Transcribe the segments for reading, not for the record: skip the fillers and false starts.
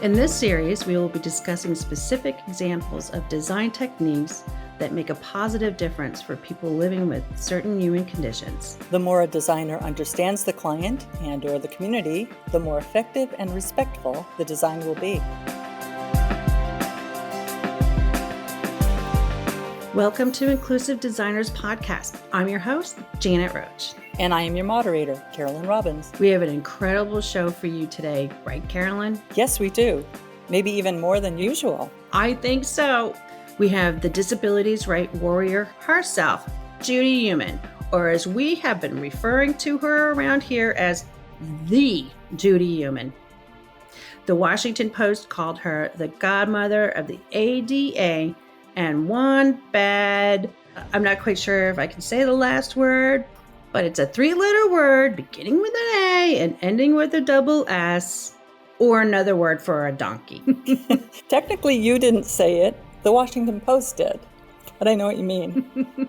In this series, we will be discussing specific examples of design techniques that make a positive difference for people living with certain human conditions. The more a designer understands the client and/or the community, the more effective and respectful the design will be. Welcome to Inclusive Designers Podcast. I'm your host, Janet Roach. And I am your moderator, Carolyn Robbins. We have an incredible show for you today, right, Carolyn? Yes, we do. Maybe even more than usual. I think so. We have the disabilities right warrior herself, Judy Heumann, or as we have been referring to her around here as the Judy Heumann. The Washington Post called her the godmother of the ADA and one bad, I'm not quite sure if I can say the last word, but it's a 3-letter word beginning with an A and ending with a double S, or another word for a donkey. Technically, you didn't say it. The Washington Post did, but I know what you mean.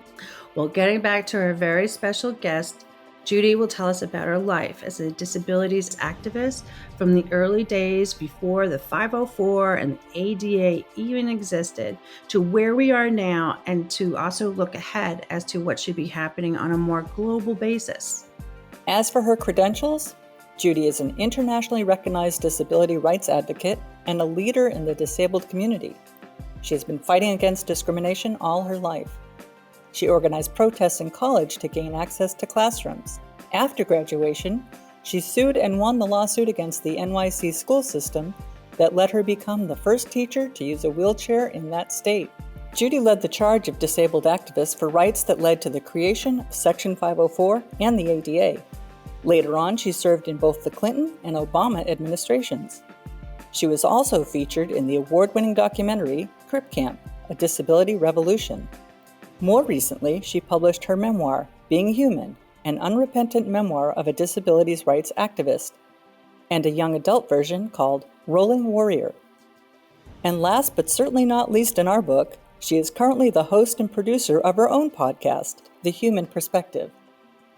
Well, getting back to our very special guest, Judy will tell us about her life as a disabilities activist from the early days before the 504 and the ADA even existed to where we are now, and to also look ahead as to what should be happening on a more global basis. As for her credentials, Judy is an internationally recognized disability rights advocate and a leader in the disabled community. She has been fighting against discrimination all her life. She organized protests in college to gain access to classrooms. After graduation, she sued and won the lawsuit against the NYC school system that let her become the first teacher to use a wheelchair in that state. Judy led the charge of disabled activists for rights that led to the creation of Section 504 and the ADA. Later on, she served in both the Clinton and Obama administrations. She was also featured in the award-winning documentary Crip Camp, A Disability Revolution. More recently, she published her memoir, Being Human, an unrepentant memoir of a disabilities rights activist, and a young adult version called Rolling Warrior. And last but certainly not least in our book, she is currently the host and producer of her own podcast, The Heumann Perspective.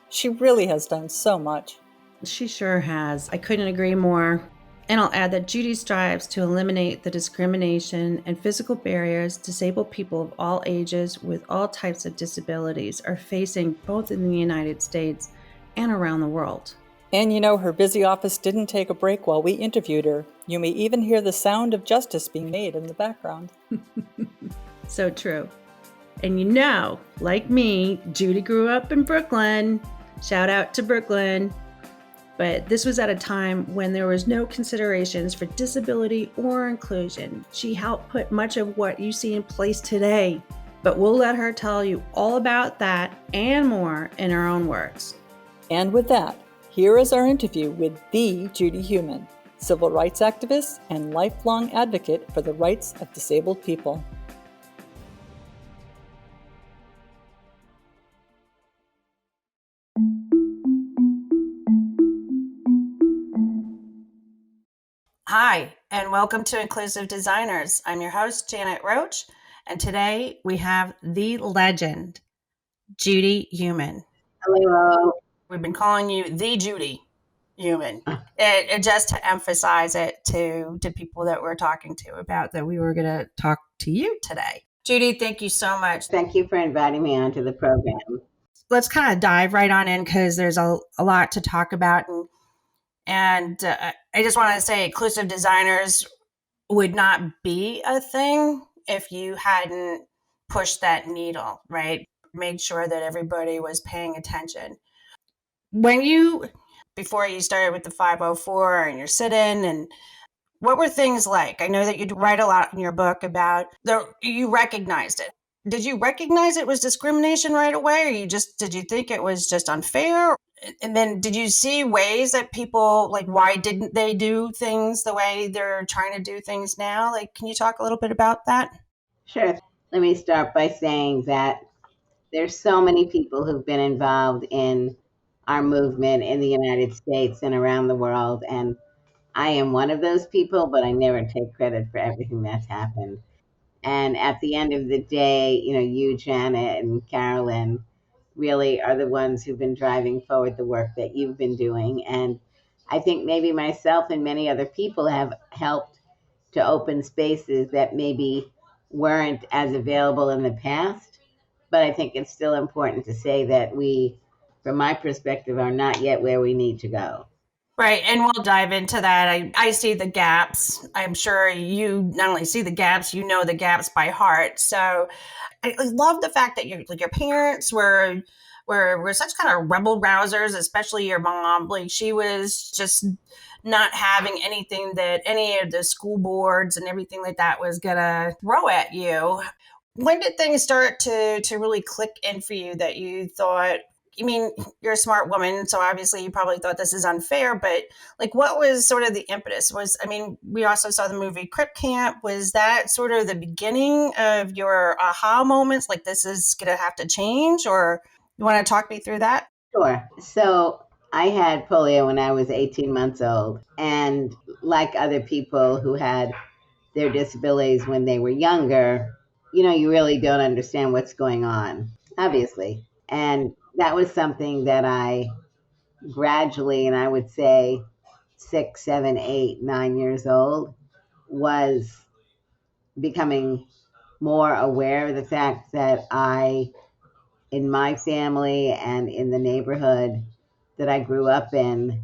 She really has done so much. She sure has. I couldn't agree more. And I'll add that Judy strives to eliminate the discrimination and physical barriers disabled people of all ages with all types of disabilities are facing both in the United States and around the world. And you know, her busy office didn't take a break while we interviewed her. You may even hear the sound of justice being made in the background. So true. And you know, like me, Judy grew up in Brooklyn. Shout out to Brooklyn. But this was at a time when there was no considerations for disability or inclusion. She helped put much of what you see in place today. But we'll let her tell you all about that and more in her own words. And with that, here is our interview with the Judy Heumann, civil rights activist and lifelong advocate for the rights of disabled people. Hi, and welcome to Inclusive Designers. I'm your host, Janet Roach, and today we have the legend, Judy Heumann. Hello. We've been calling you the Judy Heumann, it just to emphasize it to people that we're talking to about that we were going to talk to you today. Judy, thank you so much. Thank you for inviting me onto the program. Let's kind of dive right on in because there's a lot to talk about. And I just want to say inclusive designers would not be a thing if you hadn't pushed that needle, right? Made sure that everybody was paying attention. Before you started with the 504 and your sit-in, and what were things like? I know that you write a lot in your book about you recognized it. Did you recognize it was discrimination right away, or did you think it was just unfair? And then did you see ways that people, like, why didn't they do things the way they're trying to do things now? Like, can you talk a little bit about that? Sure. Let me start by saying that there's so many people who've been involved in our movement in the United States and around the world. And I am one of those people, but I never take credit for everything that's happened. And at the end of the day, you, Janet, and Carolyn really are the ones who've been driving forward the work that you've been doing. And I think maybe myself and many other people have helped to open spaces that maybe weren't as available in the past. But I think it's still important to say that we, from my perspective, are not yet where we need to go. Right, and we'll dive into that. I see the gaps. I'm sure you not only see the gaps, you know the gaps by heart. So I love the fact that your parents were such kind of rebel rousers, especially your mom. Like she was just not having anything that any of the school boards and everything like that was gonna throw at you. When did things start to really click in for you that you thought, I mean, you're a smart woman, so obviously you probably thought this is unfair, but like what was sort of the impetus? Was, I mean, we also saw the movie Crip Camp. Was that sort of the beginning of your aha moments? Like this is going to have to change, or you want to talk me through that? Sure. So I had polio when I was 18 months old. And like other people who had their disabilities when they were younger, you really don't understand what's going on, obviously. And that was something that I gradually, and I would say 6, 7, 8, 9 years old, was becoming more aware of the fact that in my family and in the neighborhood that I grew up in,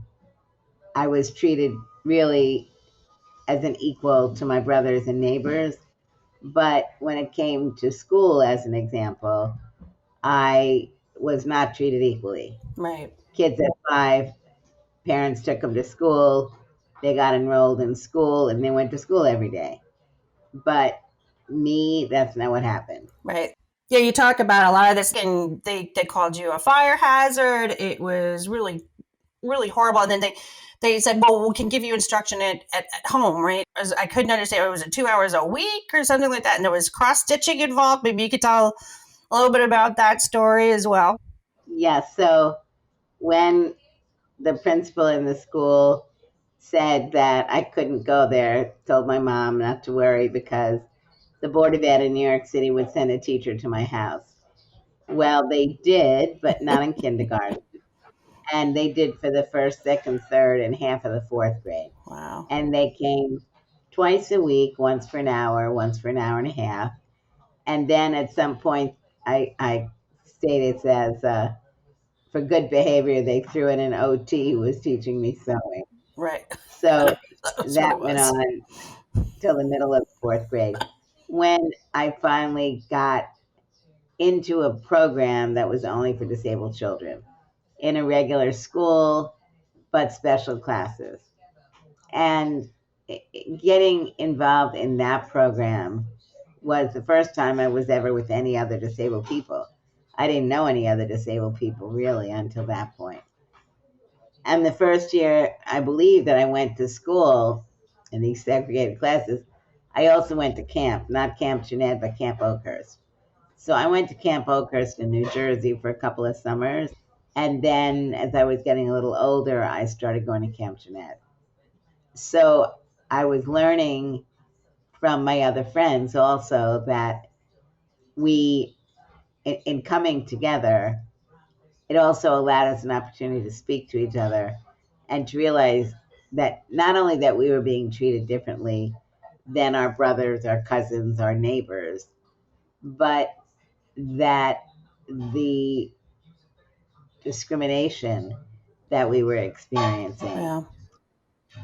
I was treated really as an equal to my brothers and neighbors. But when it came to school, as an example, I was not treated equally. Right. Kids at 5, parents took them to school, they got enrolled in school, and they went to school every day. But me, that's not what happened. Right. Yeah, you talk about a lot of this, and they called you a fire hazard. It was really really horrible. And then they said, well, we can give you instruction at home, right? I couldn't understand. It was 2 hours a week or something like that. And there was cross stitching involved. Maybe you could tell a little bit about that story as well. Yes. So when the principal in the school said that I couldn't go there, told my mom not to worry because the Board of Ed in New York City would send a teacher to my house. Well, they did, but not in kindergarten. And they did for the first, second, third, and half of the fourth grade. Wow. And they came twice a week, once for an hour, once for an hour and a half. And then at some point, I stated as for good behavior, they threw in an OT who was teaching me sewing. Right. So That's what it that went was. on till the middle of fourth grade. When I finally got into a program that was only for disabled children in a regular school, but special classes. And getting involved in that program was the first time I was ever with any other disabled people. I didn't know any other disabled people really until that point. And the first year, I believe that I went to school in these segregated classes, I also went to camp, not Camp Jeanette, but Camp Oakhurst. So I went to Camp Oakhurst in New Jersey for a couple of summers. And then as I was getting a little older, I started going to Camp Jeanette. So I was learning from my other friends also that we, in coming together, it also allowed us an opportunity to speak to each other and to realize that not only that we were being treated differently than our brothers, our cousins, our neighbors, but that the discrimination that we were experiencing. Yeah.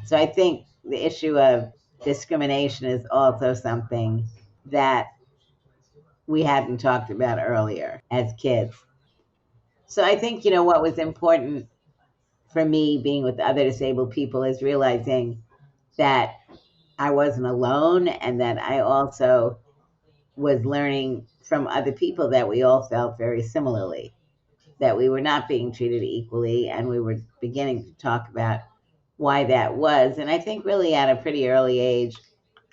So I think the issue of discrimination is also something that we hadn't talked about earlier as kids. So I think, what was important for me being with other disabled people is realizing that I wasn't alone and that I also was learning from other people that we all felt very similarly, that we were not being treated equally, and we were beginning to talk about why that was. And I think really at a pretty early age,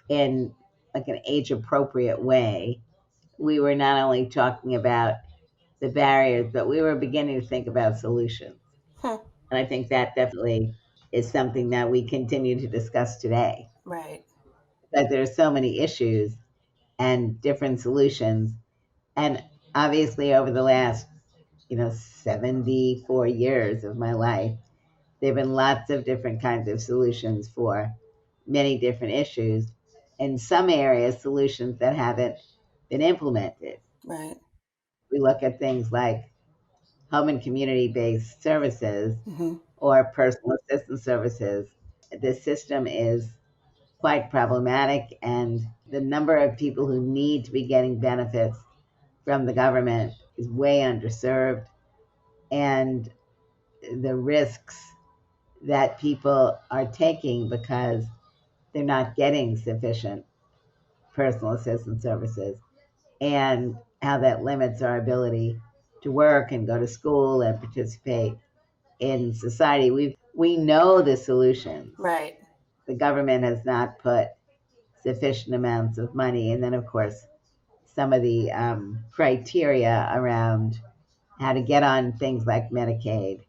in like an age appropriate way, we were not only talking about the barriers, but we were beginning to think about solutions. Huh. And I think that definitely is something that we continue to discuss today. Right. Because there are so many issues and different solutions. And obviously, over the last, 74 years of my life, there have been lots of different kinds of solutions for many different issues. in some areas, solutions that haven't been implemented. Right. We look at things like home and community-based services Mm-hmm. or personal assistance services. The system is quite problematic, and the number of people who need to be getting benefits from the government is way underserved, and the risks that people are taking because they're not getting sufficient personal assistance services, and how that limits our ability to work and go to school and participate in society. We know the solutions. Right. The government has not put sufficient amounts of money, and then of course some of the criteria around how to get on things like Medicaid.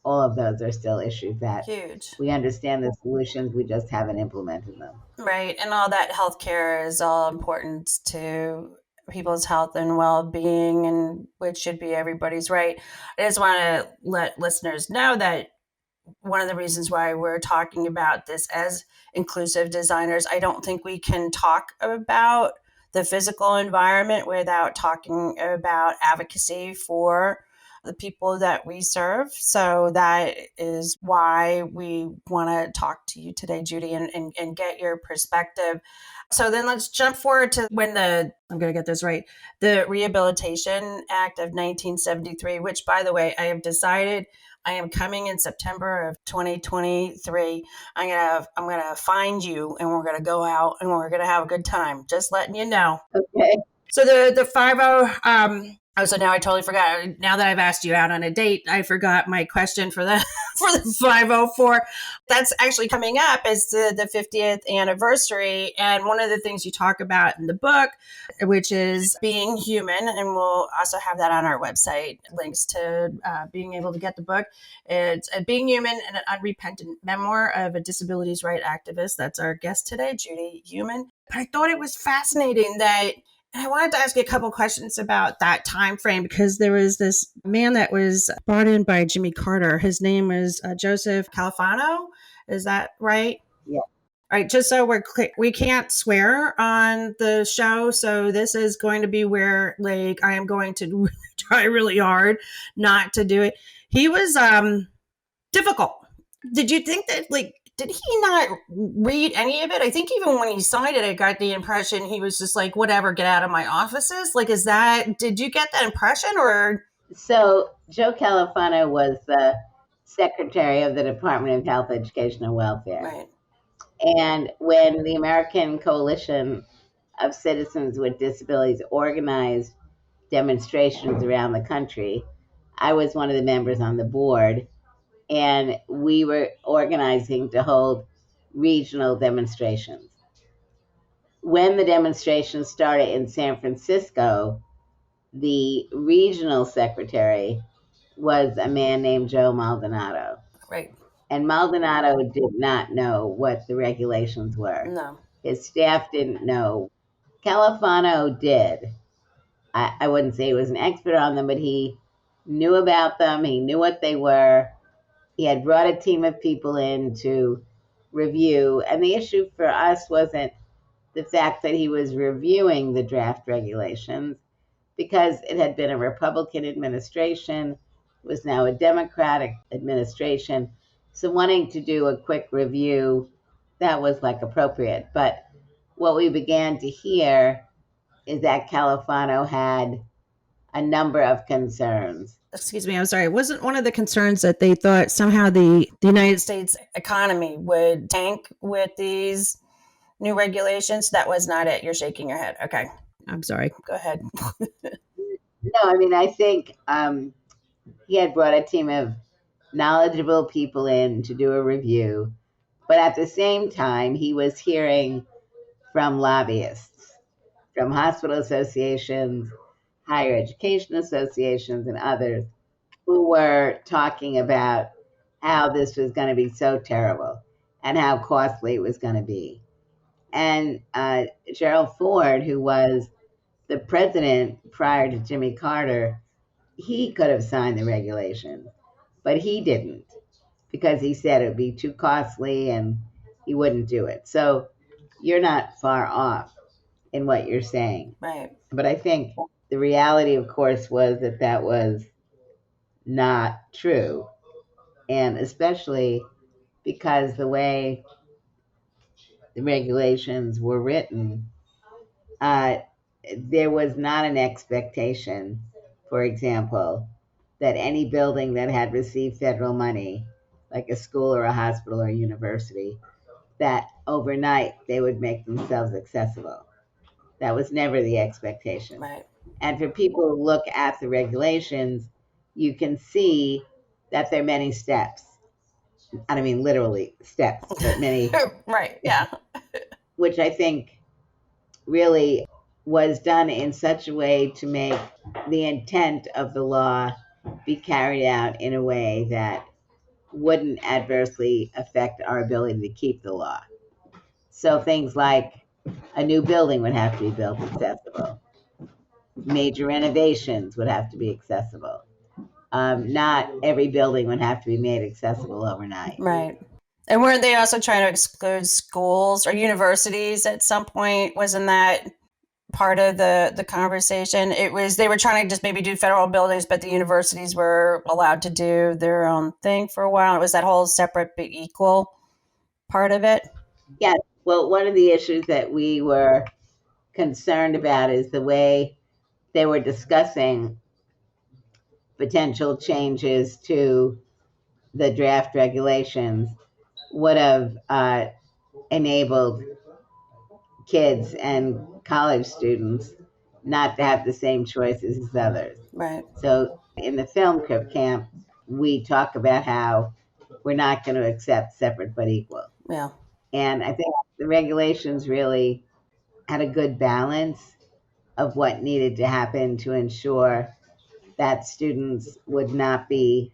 All of those are still issues that Huge. we understand the solutions, we just haven't implemented them. Right. And all that healthcare is all important to people's health and well-being, and which should be everybody's right. I just want to let listeners know that one of the reasons why we're talking about this as inclusive designers, I don't think we can talk about the physical environment without talking about advocacy for the people that we serve. So that is why we want to talk to you today, Judy, and get your perspective. So then let's jump forward to when I'm going to get this right, the Rehabilitation Act of 1973, which, by the way, I have decided I am coming in September of 2023. I'm gonna find you, and we're gonna go out and we're gonna have a good time. Just letting you know. Okay. So the 50 so now I totally forgot. Now that I've asked you out on a date, I forgot my question for the for the 504. That's actually coming up as the 50th anniversary. And one of the things you talk about in the book, which is being human, and we'll also have that on our website, links to being able to get the book. It's Being Human and an Unrepentant Memoir of a Disabilities Right Activist. That's our guest today, Judy Heumann. But I thought it was fascinating that I wanted to ask you a couple questions about that time frame, because there was this man that was brought in by Jimmy Carter. His name was Joseph Califano. Is that right? Yeah. All right. Just so we're clear, we can't swear on the show. So this is going to be where, like, I am going to really try really hard not to do it. He was difficult. Did you think that, like, did he not read any of it? I think even when he signed it, I got the impression he was just like, whatever, get out of my offices. Like, did you get that impression, or? So Joe Califano was the secretary of the Department of Health, Education, and Welfare. Right. And when the American Coalition of Citizens with Disabilities organized demonstrations around the country, I was one of the members on the board, and we were organizing to hold regional demonstrations. When the demonstrations started in San Francisco, the regional secretary was a man named Joe Maldonado. Right. And Maldonado did not know what the regulations were. No. His staff didn't know. Califano did. I wouldn't say he was an expert on them, but he knew about them. He knew what they were. He had brought a team of people in to review. And the issue for us wasn't the fact that he was reviewing the draft regulations, because it had been a Republican administration, it was now a Democratic administration. So wanting to do a quick review, that was like appropriate. But what we began to hear is that Califano had a number of concerns. Excuse me, I'm sorry. Wasn't one of the concerns that they thought somehow the United States economy would tank with these new regulations? That was not it. You're shaking your head. Okay. I'm sorry. Go ahead. No, I mean, I think he had brought a team of knowledgeable people in to do a review, but at the same time, he was hearing from lobbyists, from hospital associations, higher education associations, and others who were talking about how this was going to be so terrible and how costly it was going to be. And Gerald Ford, who was the president prior to Jimmy Carter, he could have signed the regulations, but he didn't, because he said it would be too costly and he wouldn't do it. So you're not far off in what you're saying. Right. But I think the reality, of course, was that that was not true. And especially because the way the regulations were written, uh, there was not an expectation, for example, that any building that had received federal money, like a school or a hospital or a university, that overnight they would make themselves accessible. That was never the expectation. Right. And for people who look at the regulations, you can see that there are many steps. I don't mean literally steps, but many, Right. Yeah. which I think really was done in such a way to make the intent of the law be carried out in a way that wouldn't adversely affect our ability to keep the law. So things like a new building would have to be built accessible. Major renovations would have to be accessible. Not every building would have to be made accessible overnight. Right. And weren't they also trying to exclude schools or universities at some point? Wasn't that part of the conversation? It was they were trying to just maybe do federal buildings, but the universities were allowed to do their own thing for a while. It was that whole separate but equal part of it. Yes. Well, one of the issues that we were concerned about is the way they were discussing potential changes to the draft regulations would have enabled kids and college students not to have the same choices as others. Right. So in the film Crip Camp, we talk about how we're not going to accept separate but equal. Yeah. And I think the regulations really had a good balance of what needed to happen to ensure that students would not be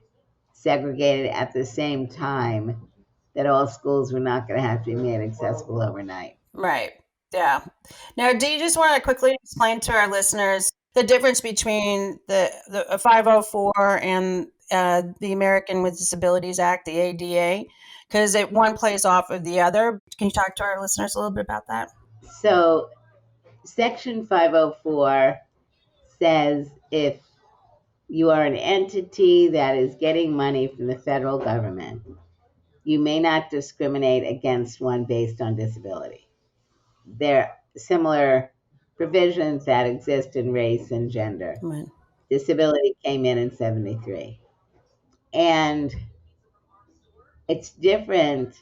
segregated at the same time that all schools were not going to have to be made accessible overnight. Right. Yeah. Now, do you just want to quickly explain to our listeners the difference between the 504 and the American with Disabilities Act, the ADA? Because one plays off of the other. Can you talk to our listeners a little bit about that? So, Section 504 says if you are an entity that is getting money from the federal government, you may not discriminate against one based on disability. There are similar provisions that exist in race and gender. Right. Disability came in 73. And it's different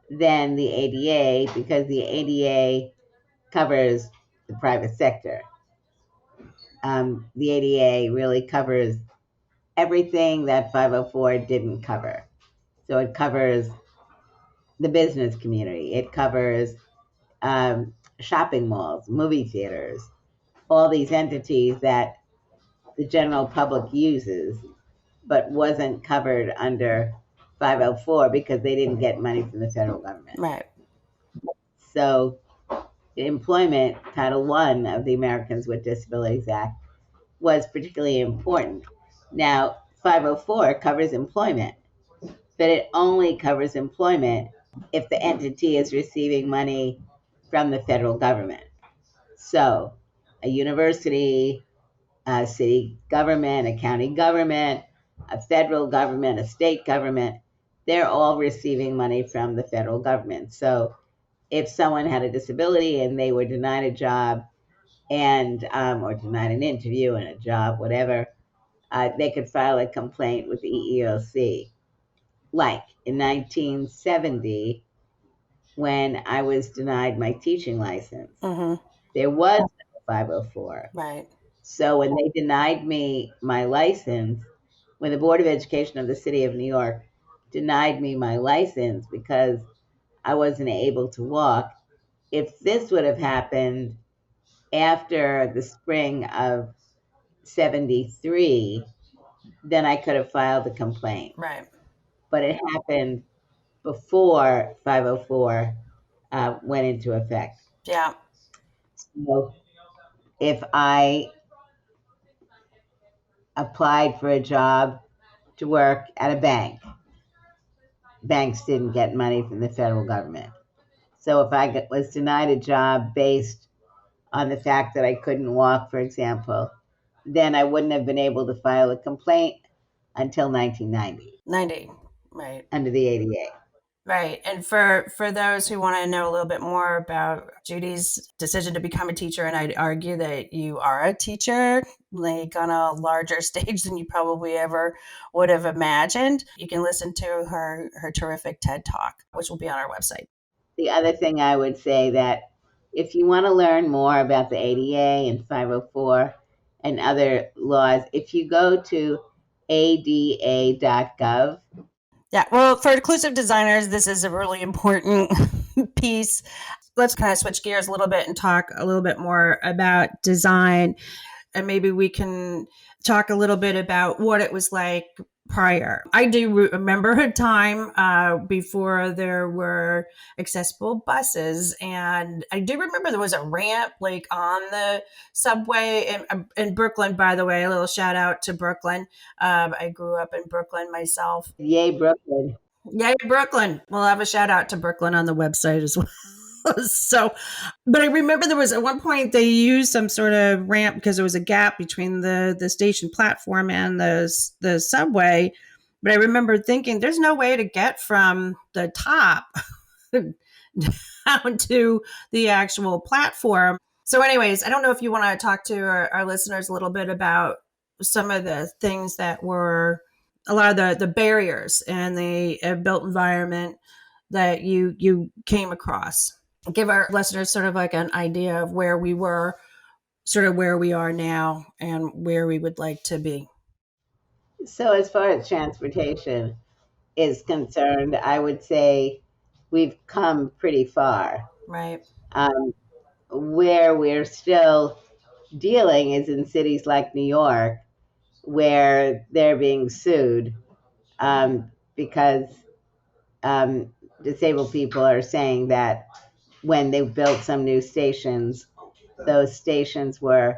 than the ADA because the ADA covers the private sector. The ADA really covers everything that 504 didn't cover. So it covers the business community, it covers shopping malls, movie theaters, all these entities that the general public uses, but wasn't covered under 504 because they didn't get money from the federal government. Right. So, employment, Title I of the Americans with Disabilities Act, was particularly important. Now, 504 covers employment, but it only covers employment if the entity is receiving money from the federal government. So, a university, a city government, a county government, a federal government, a state government, they're all receiving money from the federal government. So, if someone had a disability and they were denied a job and or denied an interview and a job, whatever, they could file a complaint with the EEOC. Like in 1970, when I was denied my teaching license, Mm-hmm. there was no 504. Right. So when they denied me my license, when the Board of Education of the City of New York denied me my license because I wasn't able to walk, if this would have happened after the spring of 73, then I could have filed a complaint. Right. But it happened before 504 went into effect. Yeah. So if I applied for a job to work at a bank, banks didn't get money from the federal government. So if I was denied a job based on the fact that I couldn't walk, for example, then I wouldn't have been able to file a complaint until 1990 90, right. under the ADA. Right. And for those who want to know a little bit more about Judy's decision to become a teacher, and I'd argue that you are a teacher, like on a larger stage than you probably ever would have imagined, you can listen to her terrific TED Talk, which will be on our website. The other thing I would say that if you want to learn more about the ADA and 504 and other laws, if you go to ada.gov. Yeah, well, for inclusive designers, this is a really important piece. Let's kind of switch gears a little bit and talk a little bit more about design. And maybe we can talk a little bit about what it was like prior. I do remember a time before there were accessible buses, and I do remember there was a ramp like on the subway in Brooklyn. By the way, a little shout out to Brooklyn. I grew up in Brooklyn myself. Yay, Brooklyn. Yay, Brooklyn! We'll have a shout out to Brooklyn on the website as well. So, but I remember there was at one point they used some sort of ramp because there was a gap between the station platform and the subway. But I remember thinking, there's no way to get from the top down to the actual platform. So, anyways, I don't know if you want to talk to our listeners a little bit about some of the things that were a lot of the barriers and the built environment that you came across. Give our listeners sort of like an idea of where we were, sort of where we are now, and where we would like to be. So, as far as transportation is concerned, I would say we've come pretty far. Right. Where we're still dealing is in cities like New York, where they're being sued because disabled people are saying that when they built some new stations, those stations were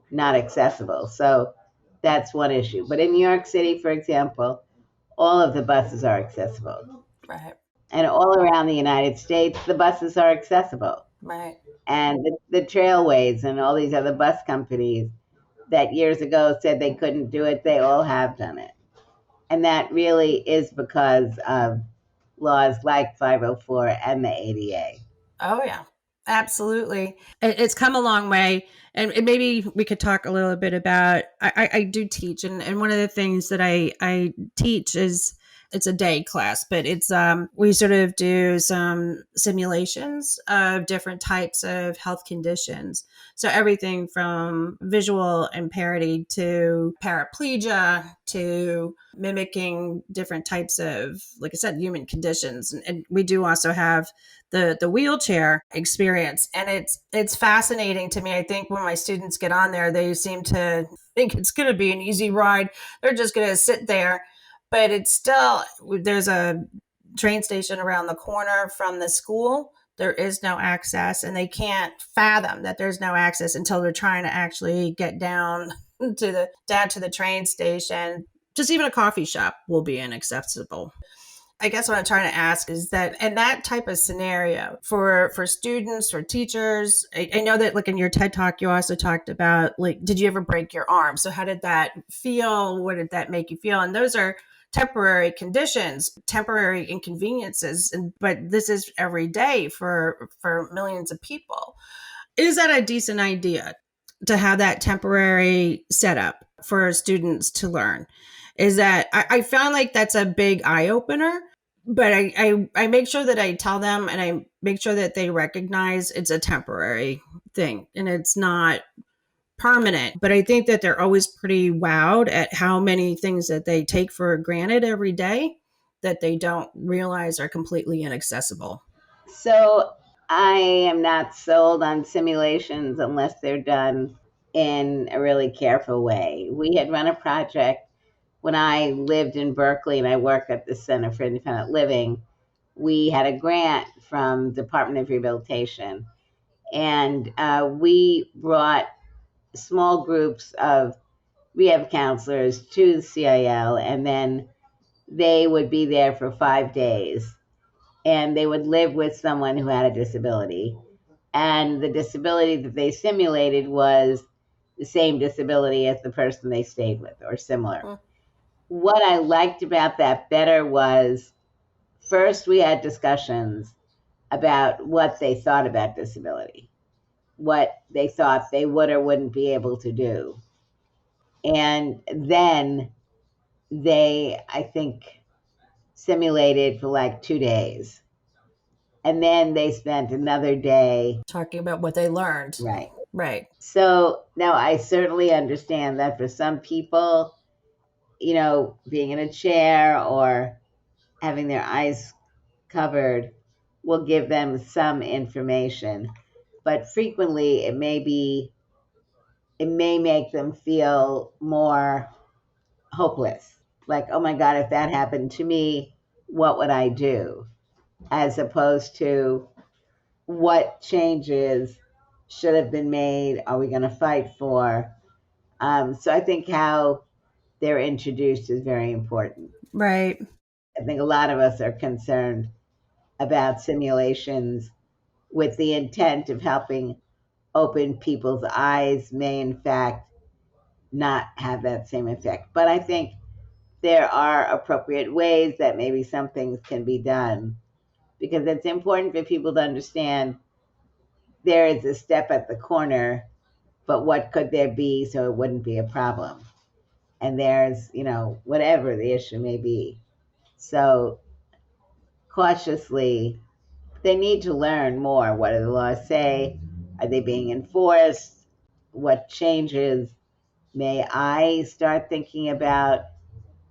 not accessible. So that's one issue. But in New York City, for example, all of the buses are accessible. Right. And all around the United States, the buses are accessible. Right. And the Trailways and all these other bus companies that years ago said they couldn't do it, they all have done it. And that really is because of laws like 504 and the ADA. Oh, yeah, absolutely. It's come a long way. And maybe we could talk a little bit about, I do teach. And one of the things that I teach is, it's a day class, but it's we sort of do some simulations of different types of health conditions. So everything from visual impairment to paraplegia to mimicking different types of, like I said, human conditions. And we do also have the wheelchair experience, and it's fascinating to me. I think when my students get on there, they seem to think it's going to be an easy ride. They're just going to sit there. But it's still, there's a train station around the corner from the school. There is no access, and they can't fathom that there's no access until they're trying to actually get down to the train station. Just even a coffee shop will be inaccessible. I guess what I'm trying to ask is that, in that type of scenario for students, for teachers, I know that like in your TED Talk, you also talked about, like, did you ever break your arm? So how did that feel? What did that make you feel? And those are temporary conditions, temporary inconveniences, but this is every day for millions of people. Is that a decent idea to have that temporary setup for students to learn? Is that, I found like that's a big eye opener, but I make sure that I tell them, and I make sure that they recognize it's a temporary thing and it's not permanent. But I think that they're always pretty wowed at how many things that they take for granted every day that they don't realize are completely inaccessible. So I am not sold on simulations unless they're done in a really careful way. We had run a project when I lived in Berkeley and I worked at the Center for Independent Living. We had a grant from Department of Rehabilitation, and we brought small groups of rehab counselors to the CIL, and then they would be there for 5 days. and they would live with someone who had a disability. And the disability that they simulated was the same disability as the person they stayed with or similar. Mm. What I liked about that better was first we had discussions about what they thought about disability, what they thought they would or wouldn't be able to do. And then they, I think, simulated for like 2 days. And then they spent another day. Talking about what they learned. Right. Right. So now I certainly understand that for some people, being in a chair or having their eyes covered will give them some information. But frequently it may make them feel more hopeless. Like, oh my God, if that happened to me, what would I do? As opposed to what changes should have been made, are we going to fight for? So I think how they're introduced is very important. Right. I think a lot of us are concerned about simulations with the intent of helping open people's eyes may in fact not have that same effect. But I think there are appropriate ways that maybe some things can be done because it's important for people to understand there is a step at the corner, but what could there be so it wouldn't be a problem? And there's, whatever the issue may be. So cautiously, they need to learn more. What do the laws say? Are they being enforced? What changes may I start thinking about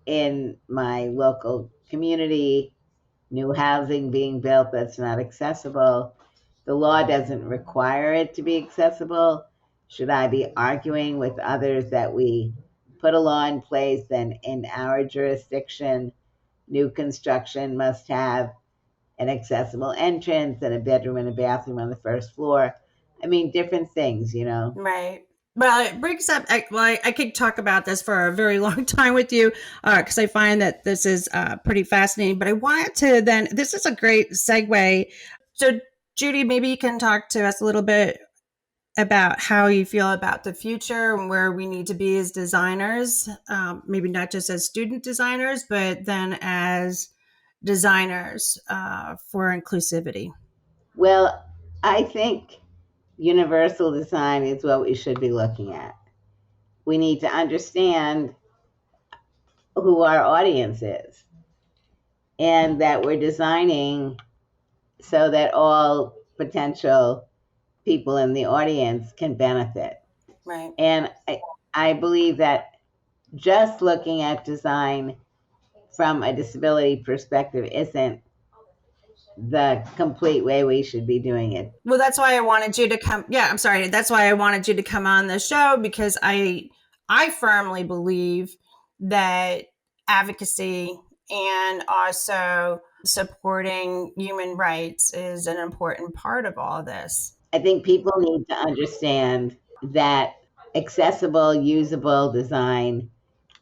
in my local community? New housing being built that's not accessible. The law doesn't require it to be accessible. Should I be arguing with others that we put a law in place and in our jurisdiction, new construction must have an accessible entrance and a bedroom and a bathroom on the first floor? I mean, different things, Right. Well, it brings up, I could talk about this for a very long time with you because I find that this is pretty fascinating. But I wanted to then, this is a great segue. So, Judy, maybe you can talk to us a little bit about how you feel about the future and where we need to be as designers, maybe not just as student designers, but then as designers for inclusivity. Well, I think universal design is what we should be looking at. We need to understand who our audience is and that we're designing so that all potential people in the audience can benefit. Right. And I believe that just looking at design from a disability perspective isn't the complete way we should be doing it. Well, that's why I wanted you to come. Yeah, I'm sorry. That's why I wanted you to come on the show because I firmly believe that advocacy and also supporting human rights is an important part of all this. I think people need to understand that accessible, usable design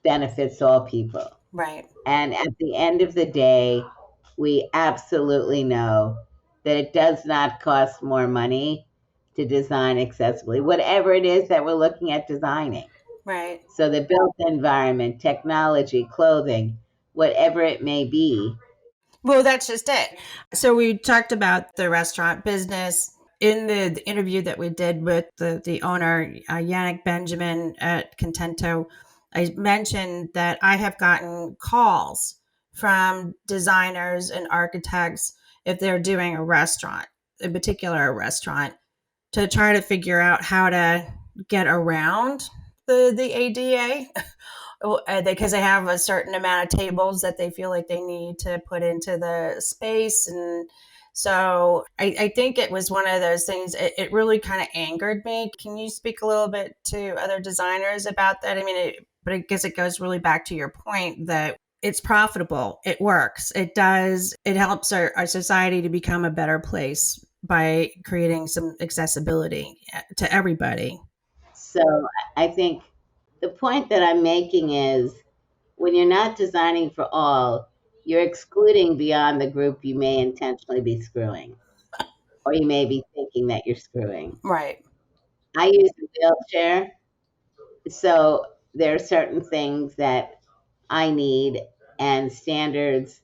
benefits all people. Right. And at the end of the day, we absolutely know that it does not cost more money to design accessibly, whatever it is that we're looking at designing. Right. So the built environment, technology, clothing, whatever it may be. Well, that's just it. So we talked about the restaurant business in the interview that we did with the owner, Yannick Benjamin at Contento. I mentioned that I have gotten calls from designers and architects if they're doing a restaurant, in particular a restaurant, to try to figure out how to get around the ADA because they have a certain amount of tables that they feel like they need to put into the space. And so I think it was one of those things, it really kind of angered me. Can you speak a little bit to other designers about that? I mean, but I guess it goes really back to your point that it's profitable. It works. It does. It helps our society to become a better place by creating some accessibility to everybody. So I think the point that I'm making is when you're not designing for all, you're excluding beyond the group you may intentionally be screwing, or you may be thinking that you're screwing. Right. I use a wheelchair, so there are certain things that I need, and standards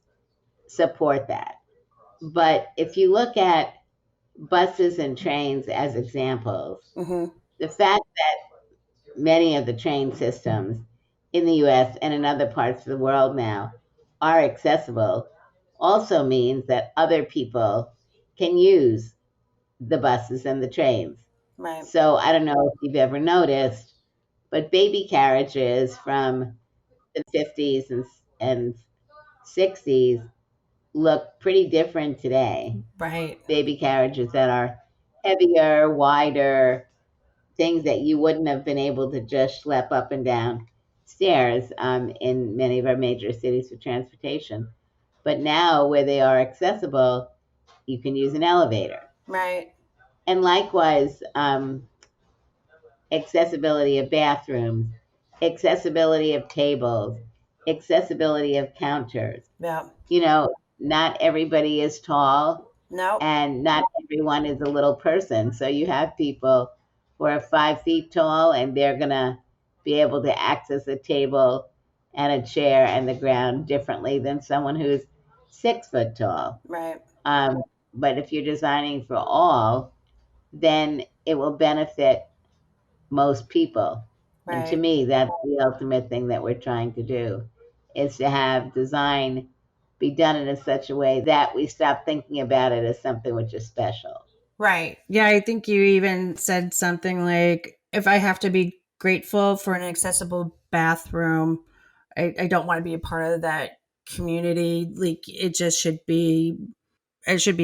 support that. But if you look at buses and trains as examples, the fact that many of the train systems in the US and in other parts of the world now are accessible also means that other people can use the buses and the trains. Right. So I don't know if you've ever noticed, but baby carriages from the 50s and 60s look pretty different today. Right. Baby carriages that are heavier, wider, things that you wouldn't have been able to just schlep up and down stairs in many of our major cities for transportation. But now, where they are accessible, you can use an elevator. Right. And likewise, accessibility of bathrooms, accessibility of tables, accessibility of counters. Yeah. You know, not everybody is tall, No. and not everyone is a little person. So you have people who are 5 feet tall, and they're going to be able to access a table and a chair and the ground differently than someone who's 6 foot tall. Right. Um, but if you're designing for all, then it will benefit most people. And to Right. me, that's the ultimate thing that we're trying to do, is to have design be done in such a way that we stop thinking about it as something which is special. Right. Yeah, I think you even said something like, if I have to be grateful for an accessible bathroom, I don't want to be a part of that community. Like it should be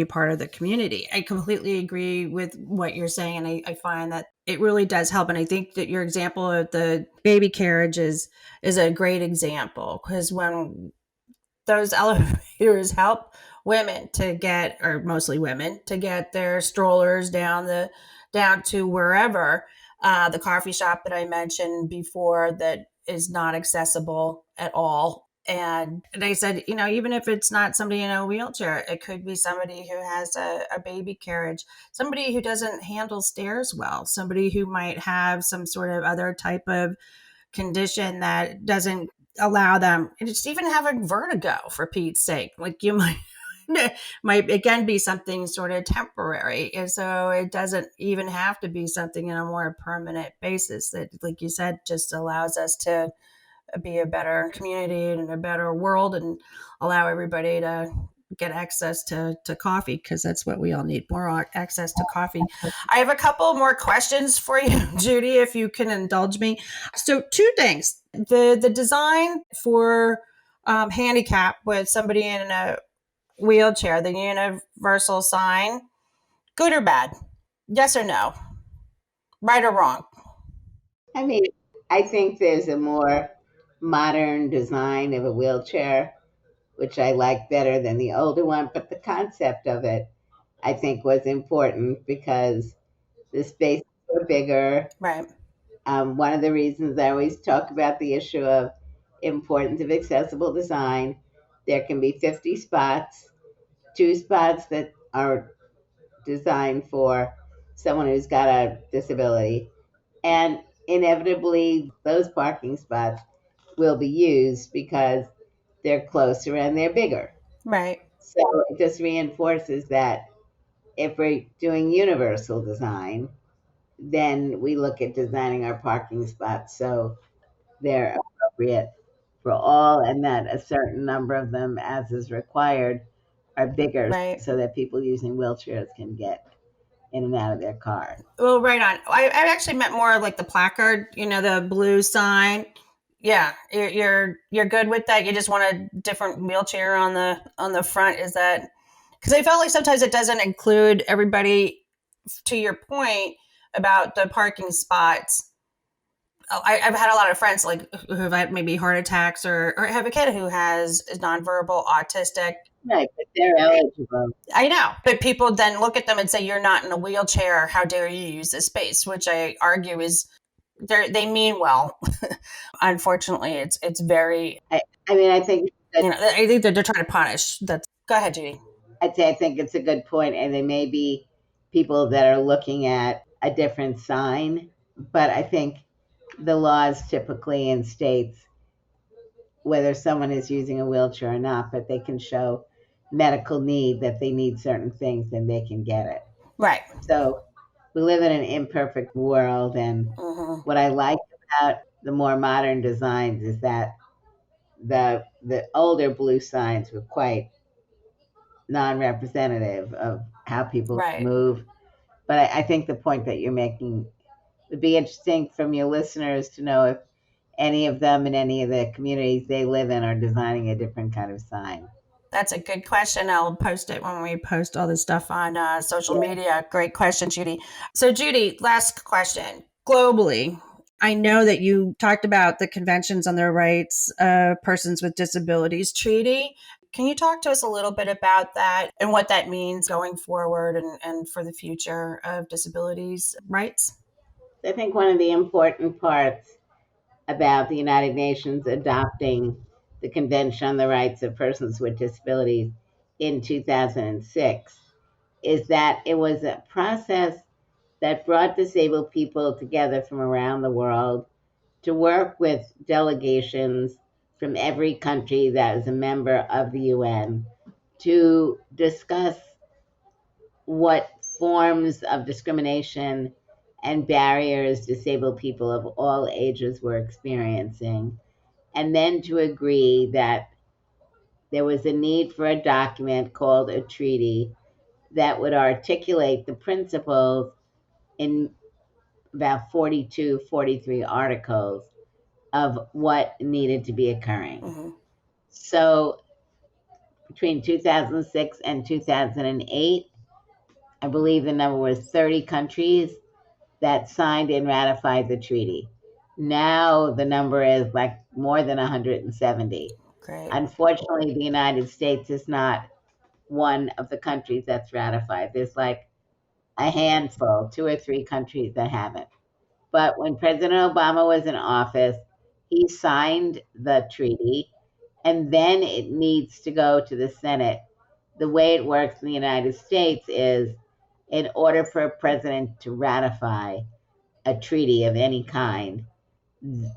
part of the community. I completely agree with what you're saying. And I find that it really does help. And I think that your example of the baby carriages is a great example, because when those elevators help women to get, or mostly women, to get their strollers down to wherever, the coffee shop that I mentioned before that is not accessible at all. And they said, even if it's not somebody in a wheelchair, it could be somebody who has a baby carriage, somebody who doesn't handle stairs well, somebody who might have some sort of other type of condition that doesn't allow them, and just even having vertigo, for Pete's sake. Like, you might again be something sort of temporary, and so it doesn't even have to be something on a more permanent basis that, like you said, just allows us to be a better community and a better world, and allow everybody to get access to coffee, because that's what we all need, more access to coffee. I have a couple more questions for you, Judy, if you can indulge me. So, two things: the design for handicap with somebody in a wheelchair, the universal sign, good or bad? Yes or no? Right or wrong? I mean, I think there's a more modern design of a wheelchair, which I like better than the older one, but the concept of it, I think, was important because the spaces were bigger. Right. One of the reasons I always talk about the issue of importance of accessible design, there can be 50 spots, 2 spots that are designed for someone who's got a disability, and inevitably those parking spots will be used because they're closer and they're bigger. Right. So it just reinforces that if we're doing universal design, then we look at designing our parking spots so they're appropriate for all, and that a certain number of them, as is required, are bigger Right. so that people using wheelchairs can get in and out of their car. Well, right on. I actually meant more like the placard, the blue sign. Yeah, you're good with that. You just want a different wheelchair on the front. Is that because I felt like sometimes it doesn't include everybody? To your point about the parking spots, I've had a lot of friends like who have had maybe heart attacks, or have a kid who is nonverbal autistic. Right, but they're eligible. I know, but people then look at them and say, "You're not in a wheelchair. How dare you use this space?" Which I argue is they mean well. Unfortunately, it's very I mean, I think I think that they're trying to punish. That's Go ahead, Judy. I'd say I think it's a good point, and there may be people that are looking at a different sign, but I think the laws typically in states, whether someone is using a wheelchair or not, but they can show medical need that they need certain things, then they can get it. Right. So we live in an imperfect world, and what I like about the more modern designs is that the older blue signs were quite non-representative of how people Right. move. But I think the point that you're making would be interesting from your listeners to know if any of them in any of the communities they live in are designing a different kind of sign. That's a good question. I'll post it when we post all this stuff on social media. Great question, Judy. So, Judy, last question. Globally, I know that you talked about the Conventions on the Rights of Persons with Disabilities Treaty. Can you talk to us a little bit about that and what that means going forward and for the future of disabilities rights? I think one of the important parts about the United Nations adopting the Convention on the Rights of Persons with Disabilities in 2006 is that it was a process that brought disabled people together from around the world to work with delegations from every country that is a member of the UN to discuss what forms of discrimination and barriers disabled people of all ages were experiencing, and then to agree that there was a need for a document called a treaty that would articulate the principles in about 42, 43 articles of what needed to be occurring. So between 2006 and 2008, I believe the number was 30 countries that signed and ratified the treaty. Now the number is like more than 170. Great. Unfortunately, the United States is not one of the countries that's ratified. There's like a handful, two or three countries that haven't. But when President Obama was in office, he signed the treaty, and then it needs to go to the Senate. The way it works in the United States is in order for a president to ratify a treaty of any kind,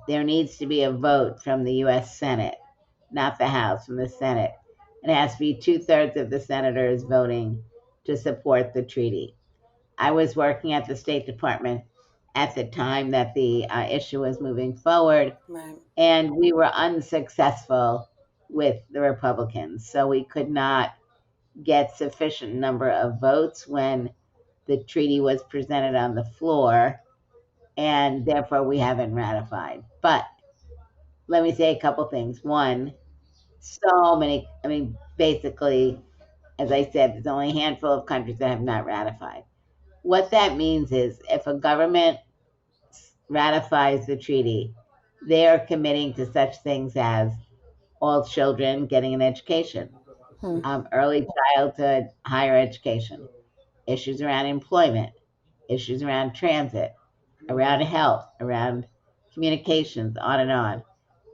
there needs to be a vote from the US Senate, not the House, from the Senate. It has to be 2/3 of the senators voting to support the treaty. I was working at the State Department at the time that the issue was moving forward, Right. and we were unsuccessful with the Republicans. So we could not get sufficient number of votes when the treaty was presented on the floor, and therefore we haven't ratified. But let me say a couple things. One, so many, I mean, basically, as I said, there's only a handful of countries that have not ratified. What that means is if a government ratifies the treaty, they are committing to such things as all children getting an education, early childhood, higher education, issues around employment, issues around transit, around health, around communications, on and on.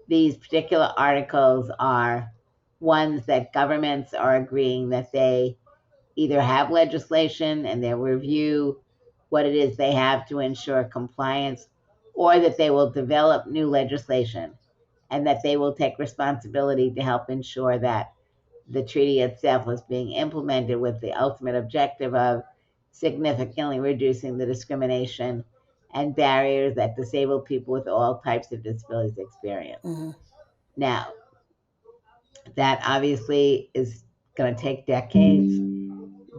These particular articles are ones that governments are agreeing that they either have legislation and they'll review what it is they have to ensure compliance, or that they will develop new legislation and that they will take responsibility to help ensure that the treaty itself was being implemented with the ultimate objective of significantly reducing the discrimination and barriers that disabled people with all types of disabilities experience. Now, that obviously is going to take decades,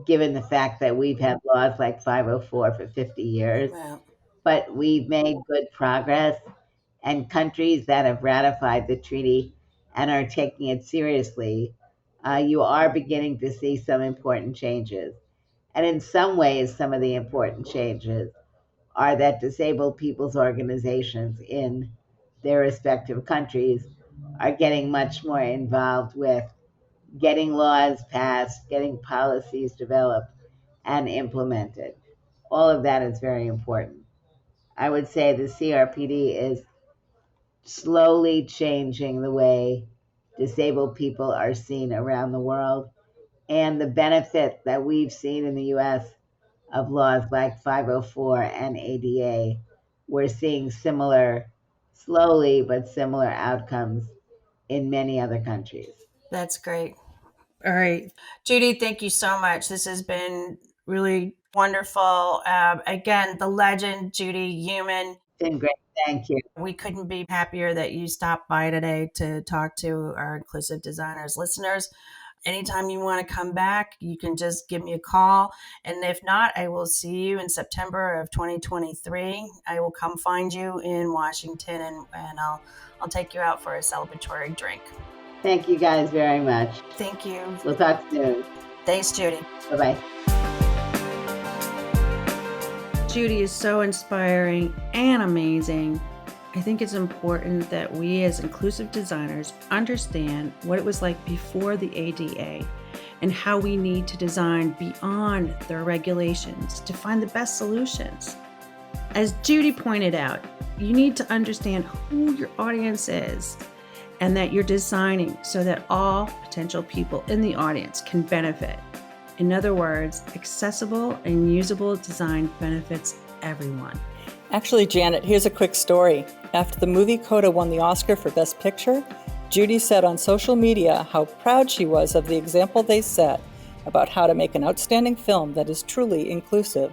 given the fact that we've had laws like 504 for 50 years. Wow. But we've made good progress, and countries that have ratified the treaty and are taking it seriously, you are beginning to see some important changes. And in some ways, some of the important changes are that disabled people's organizations in their respective countries are getting much more involved with getting laws passed, getting policies developed and implemented. All of that is very important. I would say the CRPD is slowly changing the way disabled people are seen around the world, and the benefit that we've seen in the US of laws like 504 and ADA. We're seeing slowly but similar outcomes in many other countries. That's great. All right. Judy, thank you so much. This has been really wonderful. Again, the legend, Judy Heumann. It's been great. Thank you. We couldn't be happier that you stopped by today to talk to our Inclusive Designers listeners. Anytime you want to come back, you can just give me a call. And if not, I will see you in September of 2023. I will come find you in Washington, and I'll take you out for a celebratory drink. Thank you guys very much. Thank you. We'll talk soon. Thanks, Judy. Bye-bye. Judy is so inspiring and amazing. I think it's important that we as inclusive designers understand what it was like before the ADA and how we need to design beyond their regulations to find the best solutions. As Judy pointed out, you need to understand who your audience is and that you're designing so that all potential people in the audience can benefit. In other words, accessible and usable design benefits everyone. Actually, Janet, here's a quick story. After the movie Coda won the Oscar for Best Picture, Judy said on social media how proud she was of the example they set about how to make an outstanding film that is truly inclusive.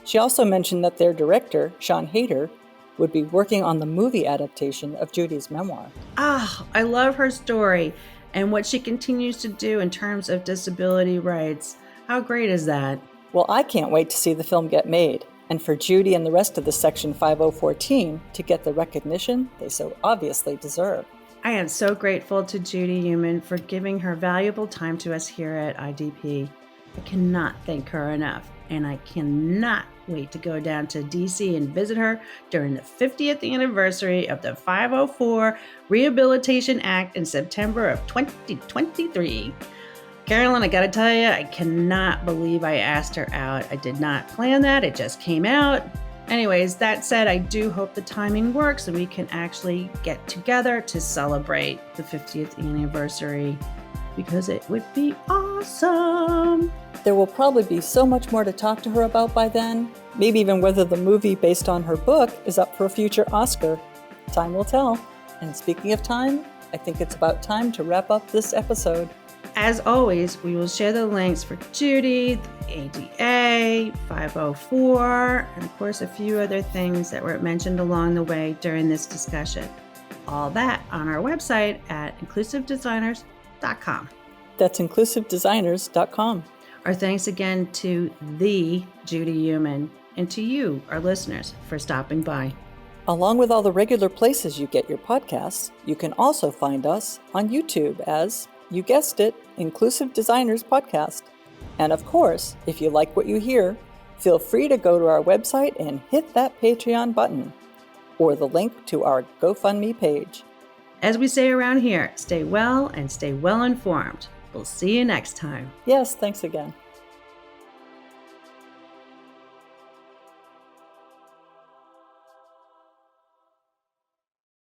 She also mentioned that their director, Sean Hayter, would be working on the movie adaptation of Judy's memoir. I love her story and what she continues to do in terms of disability rights. How great is that? Well, I can't wait to see the film get made, and for Judy and the rest of the Section 504 team to get the recognition they so obviously deserve. I am so grateful to Judy Heumann for giving her valuable time to us here at IDP. I cannot thank her enough, and I cannot wait to go down to DC and visit her during the 50th anniversary of the 504 Rehabilitation Act in September of 2023. Carolyn, I gotta tell you, I cannot believe I asked her out. I did not plan that, it just came out. Anyways, that said, I do hope the timing works and we can actually get together to celebrate the 50th anniversary, because it would be awesome. There will probably be so much more to talk to her about by then, maybe even whether the movie based on her book is up for a future Oscar. Time will tell. And speaking of time, I think it's about time to wrap up this episode. As always, we will share the links for Judy, the ADA, 504, and of course a few other things that were mentioned along the way during this discussion. All that on our website at inclusivedesigners.com. That's inclusivedesigners.com. Our thanks again to the Judy Heumann and to you, our listeners, for stopping by. Along with all the regular places you get your podcasts, you can also find us on YouTube as, you guessed it, Inclusive Designers Podcast. And of course, if you like what you hear, feel free to go to our website and hit that Patreon button, or the link to our GoFundMe page. As we say around here, stay well and stay well informed. We'll see you next time. Yes, thanks again.